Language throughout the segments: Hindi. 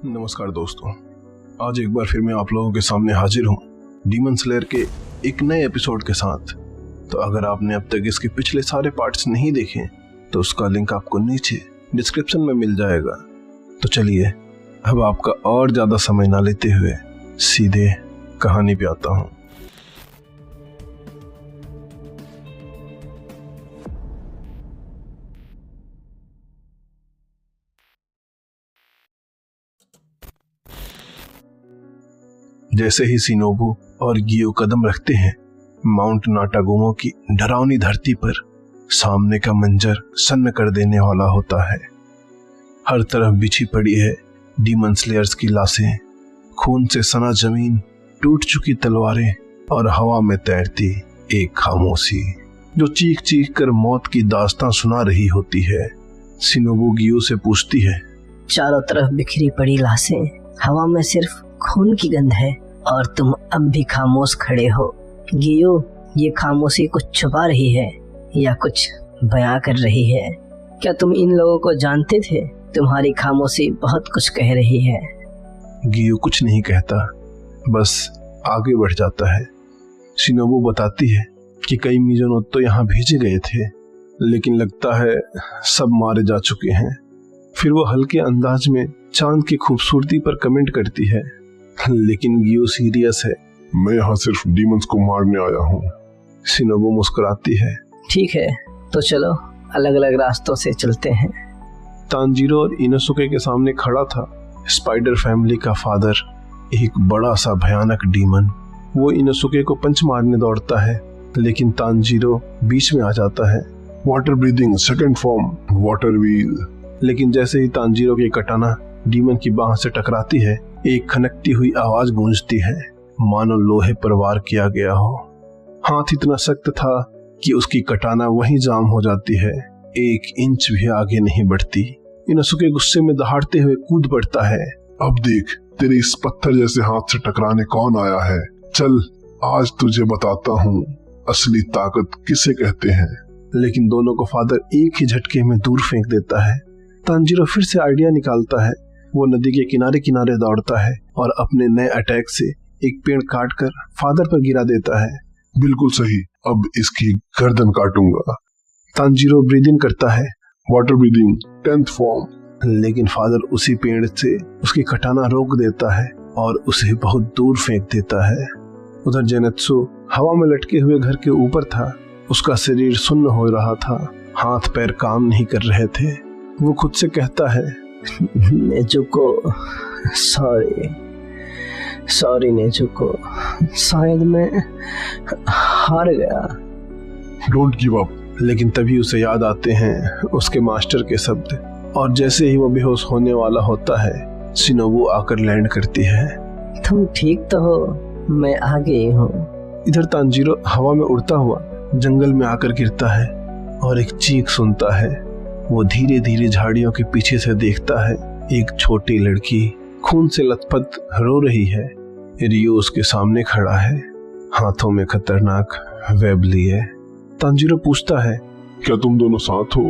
नमस्कार दोस्तों, आज एक बार फिर मैं आप लोगों के सामने हाजिर हूँ डीमन स्लेयर के एक नए एपिसोड के साथ। तो अगर आपने अब तक इसके पिछले सारे पार्ट्स नहीं देखे तो उसका लिंक आपको नीचे डिस्क्रिप्शन में मिल जाएगा। तो चलिए अब आपका और ज़्यादा समय ना लेते हुए सीधे कहानी पे आता हूँ। जैसे ही शिनोबु और गियो कदम रखते हैं माउंट नाटागोमो की डरावनी धरती पर, सामने का मंजर सन्न कर देने वाला होता है। हर तरफ बिछी पड़ी है डीमन स्लेयर्स की लाशें, खून से सना जमीन, टूट चुकी तलवारें और हवा में तैरती एक खामोशी जो चीख चीख कर मौत की दास्तां सुना रही होती है। शिनोबु गियो से पूछती है, चारों तरफ बिखरी पड़ी लाशें, हवा में सिर्फ खून की गंध है और तुम अब भी खामोश खड़े हो। गियो, ये खामोशी कुछ छुपा रही है या कुछ बयां कर रही है? क्या तुम इन लोगों को जानते थे? तुम्हारी खामोशी बहुत कुछ कह रही है। गियो कुछ नहीं कहता, बस आगे बढ़ जाता है। शिनोबु बताती है कि कई मिज़ोनोत्तो यहाँ भेजे गए थे, लेकिन लगता है सब मारे जा चुके हैं। फिर वो हल्के अंदाज में चांद की खूबसूरती पर कमेंट करती है, लेकिन गियो सीरियस है। मैं यहाँ सिर्फ डीमंस को मारने आया हूँ। शिनोबु मुस्कुराती है, ठीक है तो चलो अलग अलग रास्तों से चलते हैं। तांजीरो और इनोसुके के सामने खड़ा था स्पाइडर फैमिली का फादर, एक बड़ा सा भयानक डीमन। वो इनोसुके को पंच मारने दौड़ता है, लेकिन तांजीरो बीच में आ जाता है। Water breathing second form water wheel. लेकिन जैसे ही तांजीरो की कटाना डीमन की बाह से टकराती है, एक खनकती हुई आवाज गूंजती है, मानो लोहे पर वार किया गया हो। हाथ इतना सख्त था कि उसकी कटाना वहीं जाम हो जाती है, 1 इंच भी आगे नहीं बढ़ती। इनोसुके गुस्से में दहाड़ते हुए कूद पड़ता है। अब देख, तेरे इस पत्थर जैसे हाथ से टकराने कौन आया है। चल आज तुझे बताता हूँ असली ताकत किसे कहते हैं। लेकिन दोनों को फादर एक ही झटके में दूर फेंक देता है। तांजीरो फिर से आइडिया निकालता है। वो नदी के किनारे किनारे दौड़ता है और अपने नए अटैक से एक पेड़ काटकर फादर पर गिरा देता है। बिल्कुल सही, अब इसकी गर्दन काटूंगा। तांजीरो ब्रीदिंग करता है, वाटर ब्रीदिंग 10th फॉर्म। लेकिन फादर उसी पेड़ से उसकी कटाना रोक देता है और उसे बहुत दूर फेंक देता है। उधर जेनेत्सु हवा में लटके हुए घर के ऊपर था। उसका शरीर सुन्न हो रहा था, हाथ पैर काम नहीं कर रहे थे। वो खुद से कहता है, नेजुको, सॉरी नेजुको, शायद मैं हार गया। Don't give up. लेकिन तभी उसे याद आते हैं उसके मास्टर के शब्द, और जैसे ही वो बेहोश होने वाला होता है शिनोबु आकर लैंड करती है। तुम ठीक तो हो? मैं आ गई हूँ। इधर तांजीरो हवा में उड़ता हुआ जंगल में आकर गिरता है और एक चीख सुनता है। वो धीरे धीरे झाड़ियों के पीछे से देखता है, एक छोटी लड़की खून से लथपथ रो रही है। रियो उसके सामने खड़ा है, हाथों में खतरनाक वेब लिए। तांजीरो पूछता है, क्या तुम दोनों साथ हो?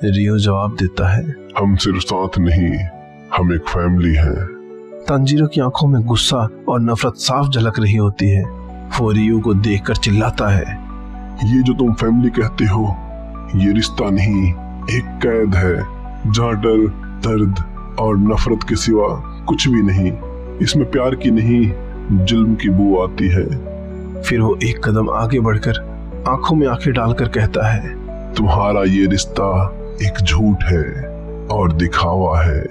रियो जवाब देता है, हम सिर्फ साथ नहीं, हम एक फैमिली हैं। तांजीरो की आंखों में गुस्सा और नफरत साफ झलक रही होती है। वो रियो को देखकर चिल्लाता है, ये जो तुम फैमिली कहते हो, ये रिश्ता नहीं, एक कैद है जहाँ डर, दर्द और नफरत के सिवा कुछ भी नहीं। इसमें प्यार की नहीं, जुल्म की बू आती है। फिर वो एक कदम आगे बढ़कर आंखों में आंखें डालकर कहता है, तुम्हारा ये रिश्ता एक झूठ है और दिखावा है।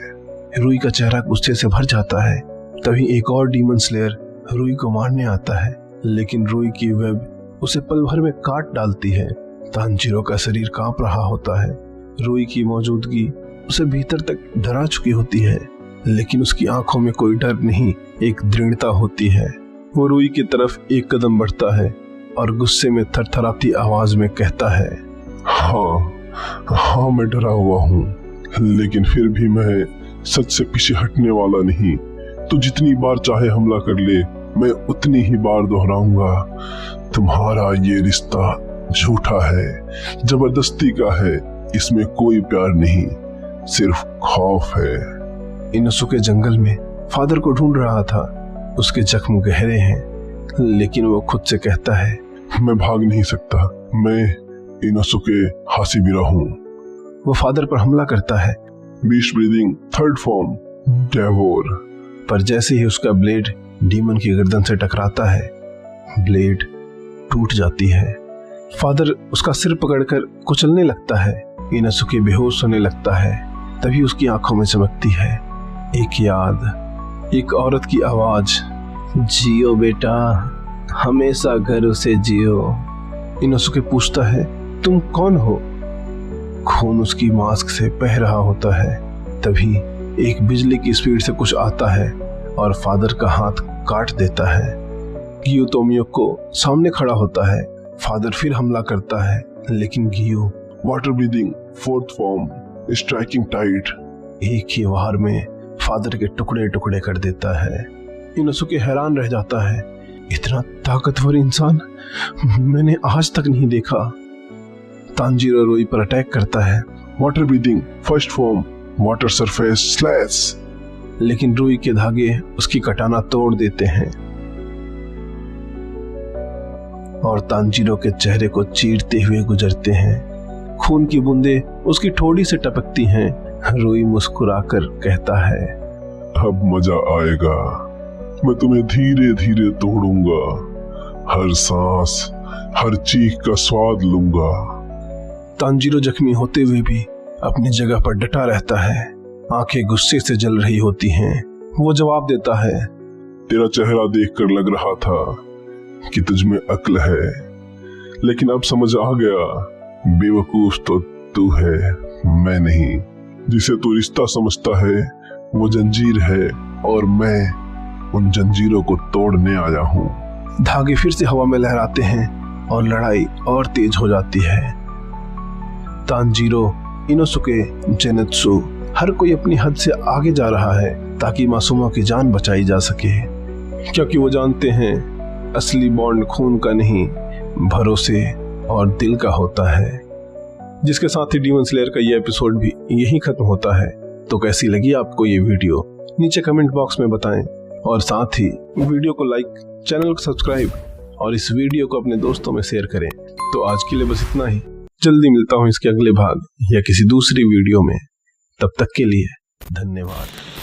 रुई का चेहरा गुस्से से भर जाता है। तभी एक और डीमन स्लेयर रुई को मारने आता है, लेकिन रुई की वेब उसे पल भर में काट डालती है। तांजीरो का शरीर कांप रहा होता है। रुई की मौजूदगी उसे भीतर तक डरा चुकी होती है, लेकिन उसकी आंखों में कोई डर नहीं, एक दृढ़ता होती है। वो रुई की तरफ एक कदम बढ़ता है और गुस्से में थरथराती आवाज में कहता है, हाँ मैं डरा हुआ हूँ, लेकिन फिर भी मैं सच से पीछे हटने वाला नहीं। तो जितनी बार चाहे हमला कर ले, मैं उतनी ही बार दोहराऊंगा, तुम्हारा ये रिश्ता झूठा है, जबरदस्ती का है, इसमें कोई प्यार नहीं, सिर्फ खौफ है। इनोसुके जंगल में फादर को ढूंढ रहा था। उसके जख्म गहरे हैं, लेकिन वो खुद से कहता है, मैं भाग नहीं सकता, मैं इनोसुके हाशिबिरा हूँ। वो फादर पर हमला करता है। Beast breathing third form devour. पर जैसे ही उसका ब्लेड डीमन की गर्दन से टकराता है, ब्लेड टूट जाती है। फादर उसका सिर पकड़कर कुचलने लगता है। इनोसुके बेहोश होने लगता है। तभी उसकी आंखों में चमकती है एक याद, एक औरत की आवाज, जियो बेटा, हमेशा गर्व से जियो। इनोसुके पूछता है, तुम कौन हो? खून उसकी मास्क से बह रहा होता है। तभी एक बिजली की स्पीड से कुछ आता है और फादर का हाथ काट देता है। गियो तोमियोको सामने खड़ा होता है। फादर फिर हमला करता है, लेकिन गियो water breathing fourth form striking tight. एक ही वार में फादर के टुकड़े टुकड़े कर देता है। इनोसुके हैरान रह जाता है, इतना ताकतवर इंसान मैंने आज तक नहीं देखा। तांजीरो रोई पर अटैक करता है। Water breathing first form water surface slash. लेकिन रुई के धागे उसकी कटाना तोड़ देते हैं और तांजीरो के चेहरे को चीरते हुए गुजरते हैं। खून की बूंदें उसकी ठोड़ी से टपकती हैं। रुई मुस्कुराकर कहता है, अब मजा आएगा, मैं तुम्हें धीरे धीरे तोड़ूंगा, हर सांस हर चीख का स्वाद लूंगा। तांजीरो जख्मी होते हुए भी अपनी जगह पर डटा रहता है। आंखें गुस्से से जल रही होती हैं। वो जवाब देता है, तेरा चेहरा देखकर लग रहा था कि तुझमें अक्ल है, लेकिन अब समझ आ गया, बेवकूफ तो तू है, मैं नहीं। जिसे तू रिश्ता समझता है वो जंजीर है, और मैं उन जंजीरों को तोड़ने आया हूँ। धागे फिर से हवा में लहराते हैं और लड़ाई और तेज हो जाती है। तांजीरो, इनोसुके, जेनेत्सु, हर कोई अपनी हद से आगे जा रहा है ताकि मासूमों की जान बचाई जा सके, क्योंकि वो जानते हैं असली बॉन्ड खून का नहीं, भरोसे और दिल का होता है। जिसके साथ ही डीमन स्लेयर का ये एपिसोड भी यही खत्म होता है। तो कैसी लगी आपको ये वीडियो, नीचे कमेंट बॉक्स में बताएं, और साथ ही वीडियो को लाइक, चैनल को सब्सक्राइब और इस वीडियो को अपने दोस्तों में शेयर करें। तो आज के लिए बस इतना ही। जल्दी मिलता हूँ इसके अगले भाग या किसी दूसरी वीडियो में। तब तक के लिए धन्यवाद।